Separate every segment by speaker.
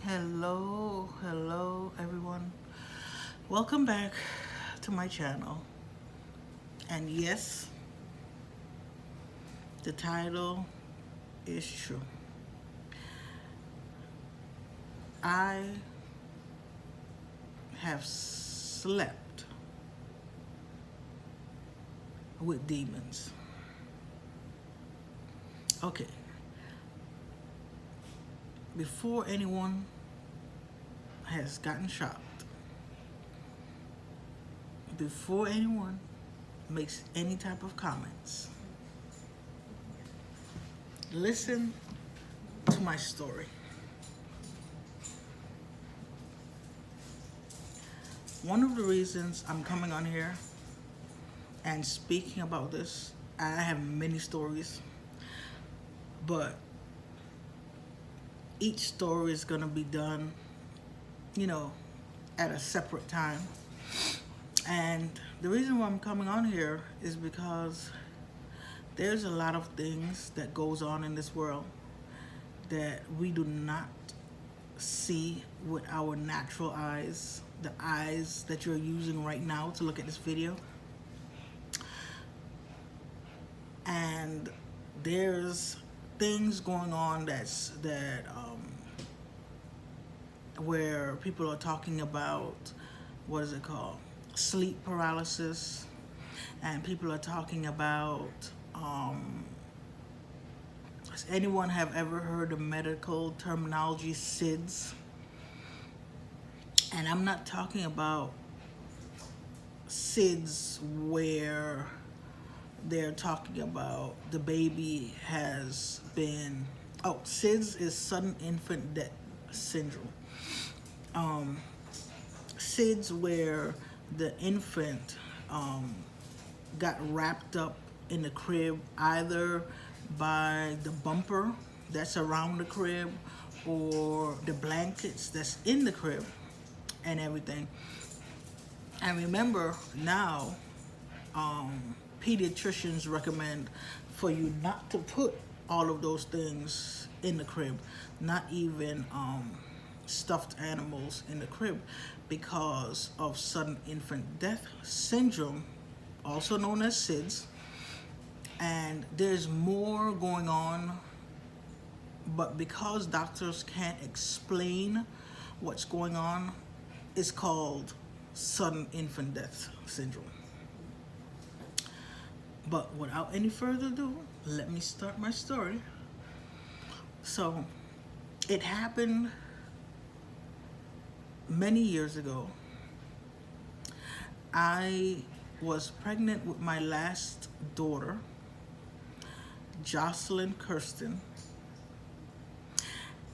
Speaker 1: Hello everyone. Welcome back to my channel. And yes, the title is true. I have slept with demons. Okay, before anyone has gotten shocked, before anyone makes any type of comments, listen to my story. One of the reasons I'm coming on here and speaking about this, I have many stories, but each story is going to be done, at a separate time. And the reason why I'm coming on here is because there's a lot of things that goes on in this world that we do not see with our natural eyes, the eyes that you're using right now to look at this video. And there's things going on where people are talking about, what is it called, sleep paralysis, and people are talking about, does anyone have ever heard the medical terminology SIDS? And I'm not talking about SIDS where they're talking about the baby has been, SIDS is sudden infant death syndrome. SIDS where the infant got wrapped up in the crib either by the bumper that's around the crib or the blankets that's in the crib and everything. And remember now, pediatricians recommend for you not to put all of those things in the crib, not even stuffed animals in the crib, because of sudden infant death syndrome, also known as SIDS. And there's more going on, but because doctors can't explain what's going on, it's called sudden infant death syndrome. But without any further ado, let me start my story. So it happened many years ago. I was pregnant with my last daughter, Jocelyn Kirsten,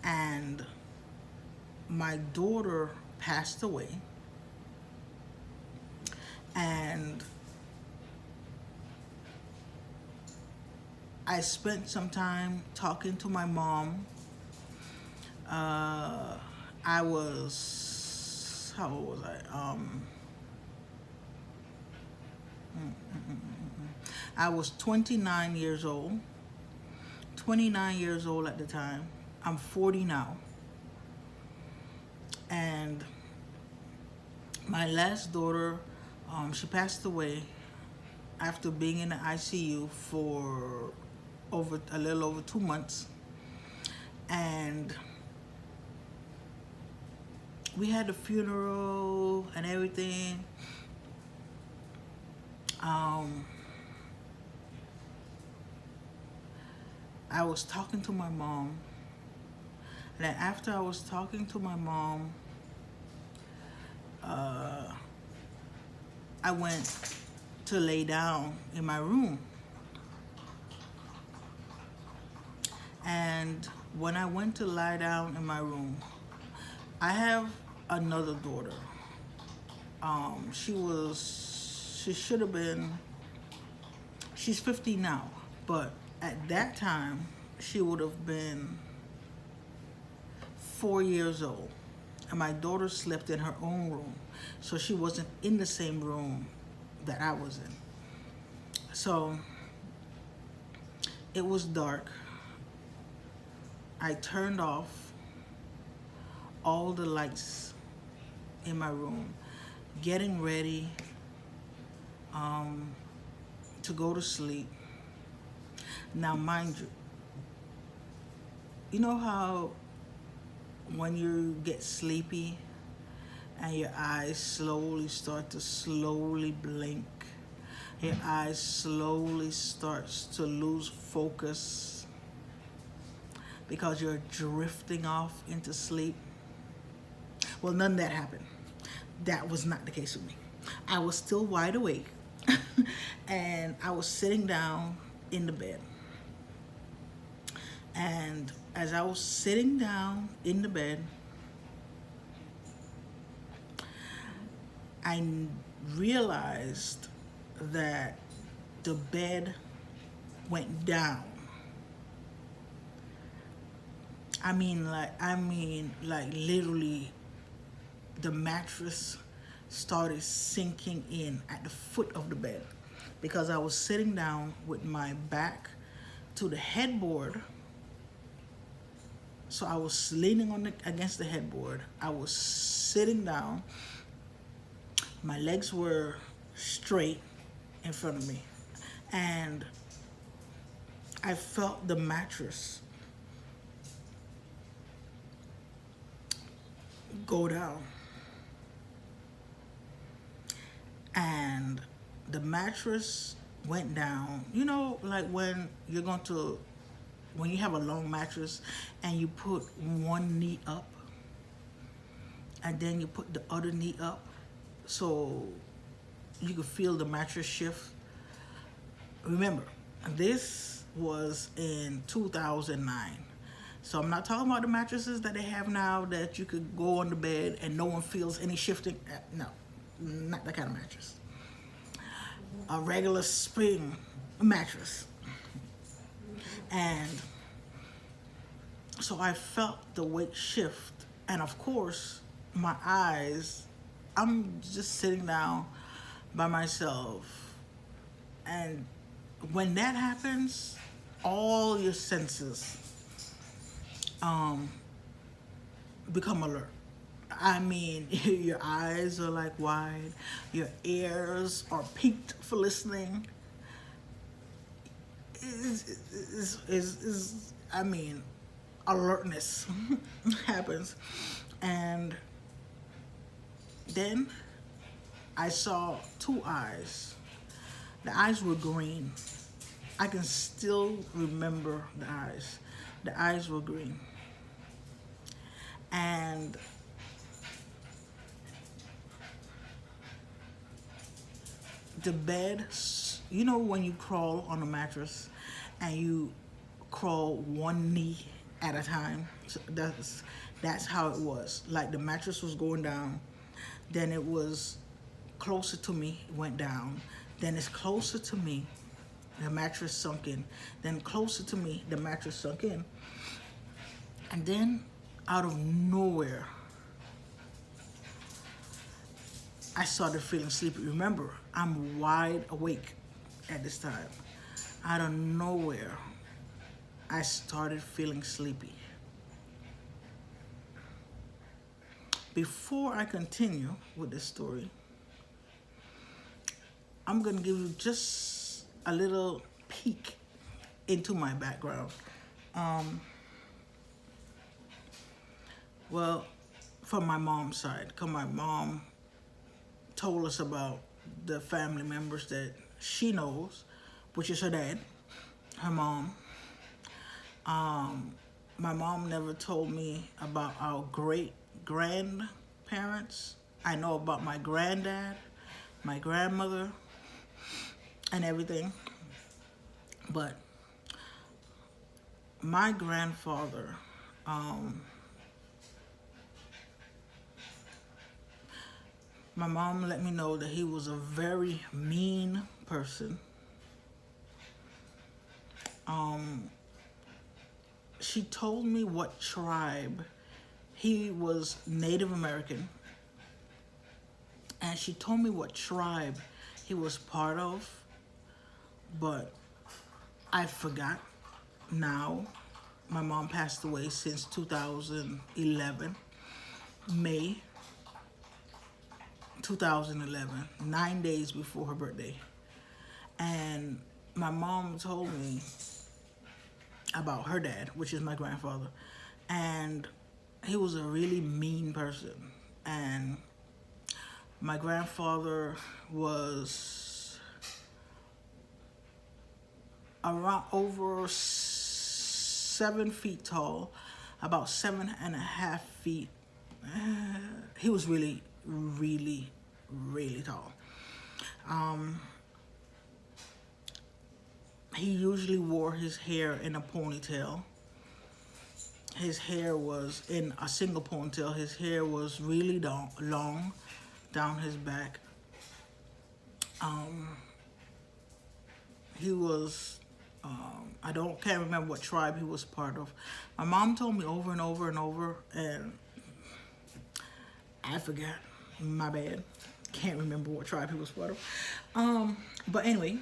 Speaker 1: and my daughter passed away, and I spent some time talking to my mom. I was, how old was I? I was 29 years old. 29 years old at the time. I'm 40 now. And my last daughter, she passed away after being in the ICU for a little over 2 months. And we had a funeral and everything. I was talking to my mom, and then after I was talking to my mom, I went to lay down in my room. And when I went to lie down in my room, I have another daughter. She should have been, she's 50 now, but at that time, she would have been 4 years old. And my daughter slept in her own room, so she wasn't in the same room that I was in. So it was dark. I turned off all the lights in my room, getting ready to go to sleep. Now, mind you, you know how when you get sleepy and your eyes slowly start to slowly blink, your eyes slowly starts to lose focus because you're drifting off into sleep? Well, none of that happened. That was not the case with me. I was still wide awake and I was sitting down in the bed. And as I was sitting down in the bed, I realized that the bed went down. Like literally the mattress started sinking in at the foot of the bed because I was sitting down with my back to the headboard. So I was leaning against the headboard. I was sitting down. My legs were straight in front of me. And I felt the mattress go down. And the mattress went down. You know, like when you have a long mattress and you put one knee up and then you put the other knee up so you could feel the mattress shift. Remember, this was in 2009. So I'm not talking about the mattresses that they have now that you could go on the bed and no one feels any shifting. No, not that kind of mattress. A regular spring mattress. And so I felt the weight shift. And of course, my eyes, I'm just sitting down by myself. And when that happens, all your senses become alert. I mean, your eyes are like wide, your ears are peaked for listening. Alertness happens. And then I saw two eyes. The eyes were green. I can still remember the eyes. The eyes were green. And the bed, you know when you crawl on a mattress and you crawl one knee at a time? So that's how it was. Like the mattress was going down, then it was closer to me, it went down, then it's closer to me, the mattress sunk in, then closer to me, the mattress sunk in, and then out of nowhere, I started feeling sleepy. Remember, I'm wide awake at this time. Out of nowhere, I started feeling sleepy. Before I continue with this story, I'm gonna give you just a little peek into my background. Well, from my mom's side, because my mom told us about the family members that she knows, which is her dad, her mom. My mom never told me about our great grandparents. I know about my granddad, my grandmother, and everything. But my grandfather, my mom let me know that he was a very mean person. She told me what tribe. He was Native American. And she told me what tribe he was part of. But I forgot now. My mom passed away since 2011. May 2011, 9 days before her birthday. And my mom told me about her dad, which is my grandfather. And he was a really mean person. And my grandfather was around over 7 feet tall, about 7.5 feet. He was really, really, really tall. He usually wore his hair in a ponytail. His hair was in a single ponytail. His hair was really long down his back. He was, can't remember what tribe he was part of. My mom told me over and over and over, and I forgot. My bad. Can't remember what tribe he was part of. But anyway,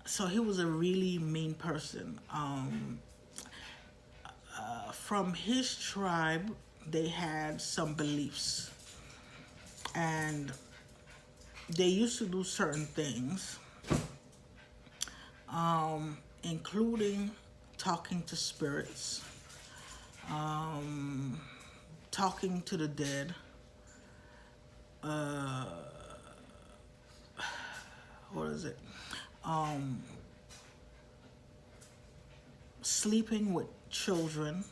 Speaker 1: so he was a really mean person. From his tribe, they had some beliefs, and they used to do certain things, including talking to spirits, talking to the dead, what is it? Sleeping with children,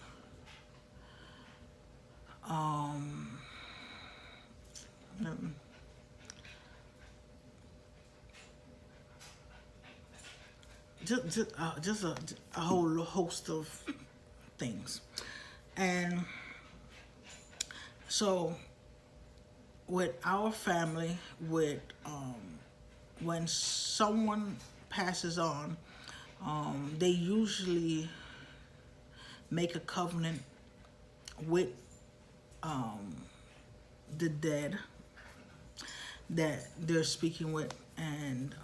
Speaker 1: just a whole host of things. And so with our family, when someone passes on, they usually make a covenant with the dead that they're speaking with, and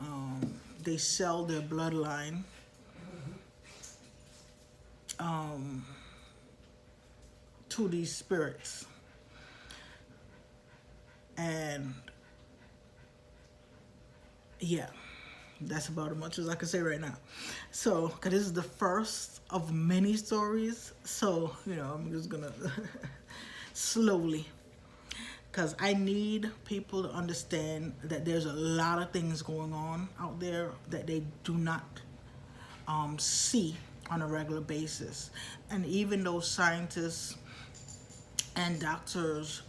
Speaker 1: they sell their bloodline to these spirits. And yeah, that's about as much as I can say right now. So, because this is the first of many stories, so, I'm just gonna slowly, because I need people to understand that there's a lot of things going on out there that they do not see on a regular basis. And even though scientists and doctors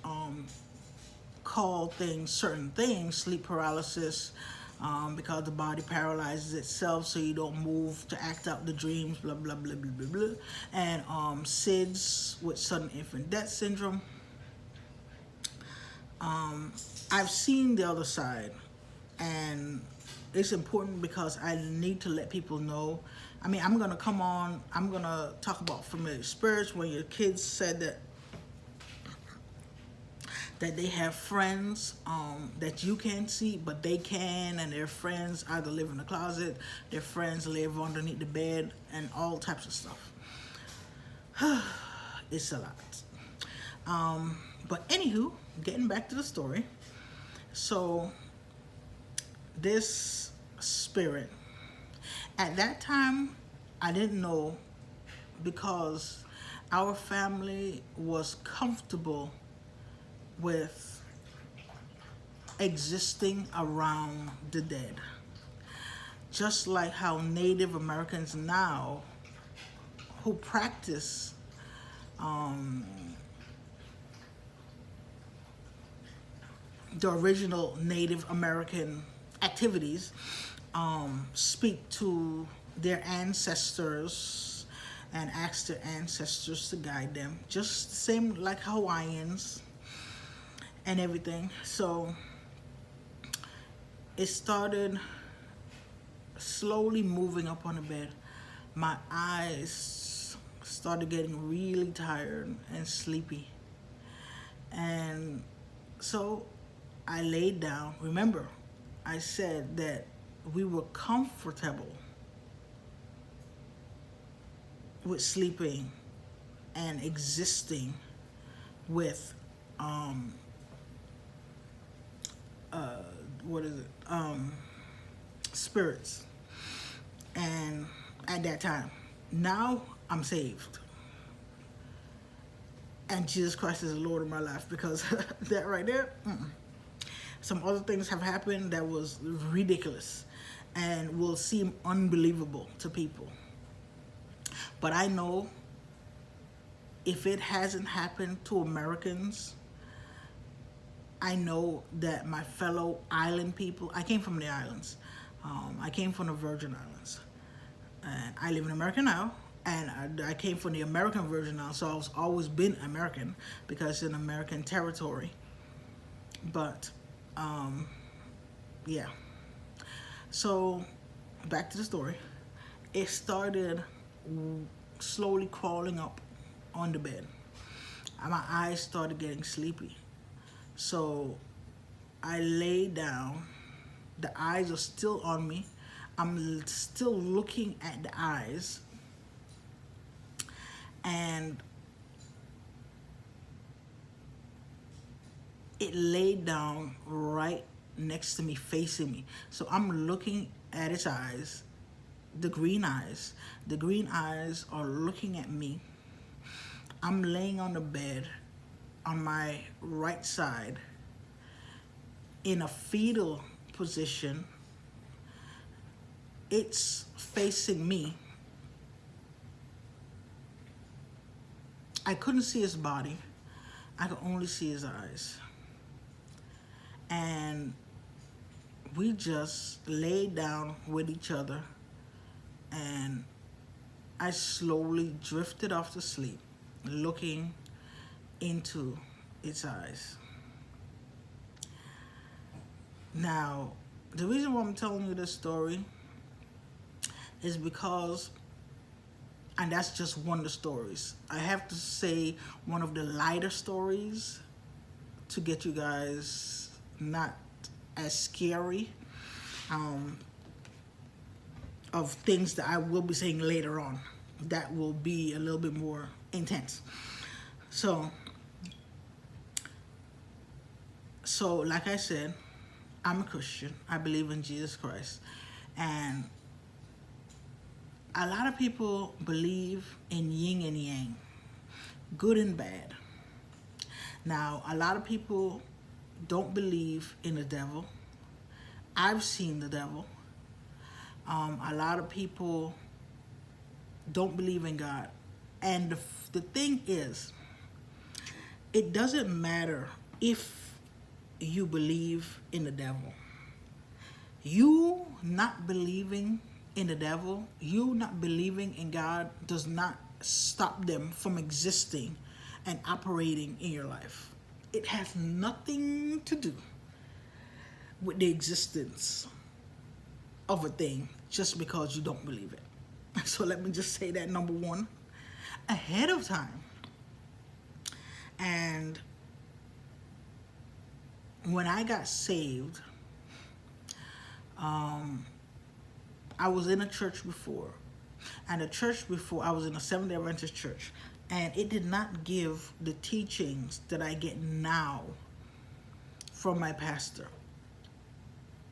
Speaker 1: call certain things sleep paralysis, because the body paralyzes itself so you don't move to act out the dreams, blah, blah, blah, blah, blah, blah. And SIDS, with sudden infant death syndrome. I've seen the other side, and it's important because I need to let people know. I mean, I'm going to talk about familiar spirits. When your kids said that they have friends that you can't see, but they can, and their friends either live in the closet, their friends live underneath the bed, and all types of stuff. It's a lot. But anywho, getting back to the story. So this spirit, at that time, I didn't know, because our family was comfortable with existing around the dead. Just like how Native Americans now, who practice the original Native American activities, speak to their ancestors and ask their ancestors to guide them. Just the same like Hawaiians and everything. So it started slowly moving up on the bed. My eyes started getting really tired and sleepy. And so I laid down. Remember, I said that we were comfortable with sleeping and existing with what is it? Spirits. And at that time, now I'm saved. And Jesus Christ is the Lord of my life, because that right there, some other things have happened that was ridiculous and will seem unbelievable to people. But I know if it hasn't happened to Americans, I know that my fellow island people, I came from the islands. I came from the Virgin Islands. And I live in America now. And I came from the American Virgin Islands, so I've always been American because it's an American territory. But, yeah. So, back to the story. It started slowly crawling up on the bed. And my eyes started getting sleepy. So I lay down. The eyes are still on me. I'm still looking at the eyes. And it laid down right next to me, facing me. So I'm looking at its eyes, the green eyes. The green eyes are looking at me. I'm laying on the bed on my right side in a fetal position. It's facing me. I couldn't see his body. I could only see his eyes. And we just laid down with each other, and I slowly drifted off to sleep, looking into its eyes. Now, the reason why I'm telling you this story is because, and that's just one of the stories, I have to say one of the lighter stories to get you guys not as scary of things that I will be saying later on that will be a little bit more intense. So like I said, I'm a Christian. I believe in Jesus Christ. And a lot of people believe in yin and yang, good and bad. Now, a lot of people don't believe in the devil. I've seen the devil. A lot of people don't believe in God. And the thing is, it doesn't matter if you believe in the devil. You not believing in the devil, you not believing in God does not stop them from existing and operating in your life. It has nothing to do with the existence of a thing just because you don't believe it. So let me just say that, number one, ahead of time. And when I got saved, I was in a church before. And the church before, I was in a Seventh-day Adventist church. And it did not give the teachings that I get now from my pastor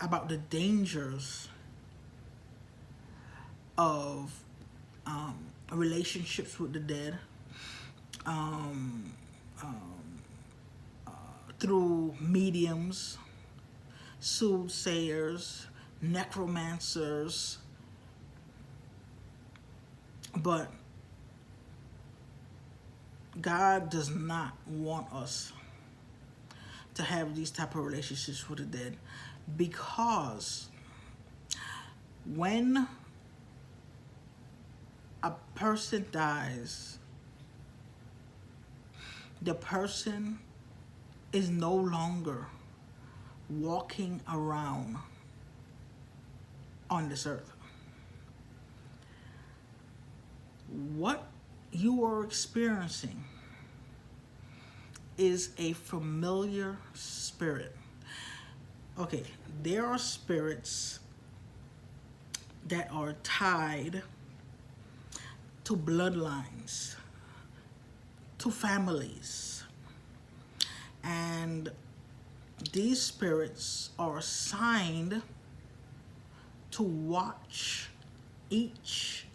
Speaker 1: about the dangers of relationships with the dead, through mediums, soothsayers, necromancers. But God does not want us to have these type of relationships with the dead, because when a person dies, the person is no longer walking around on this earth. What you are experiencing is a familiar spirit. Okay, there are spirits that are tied to bloodlines, to families, And these spirits are assigned to watch each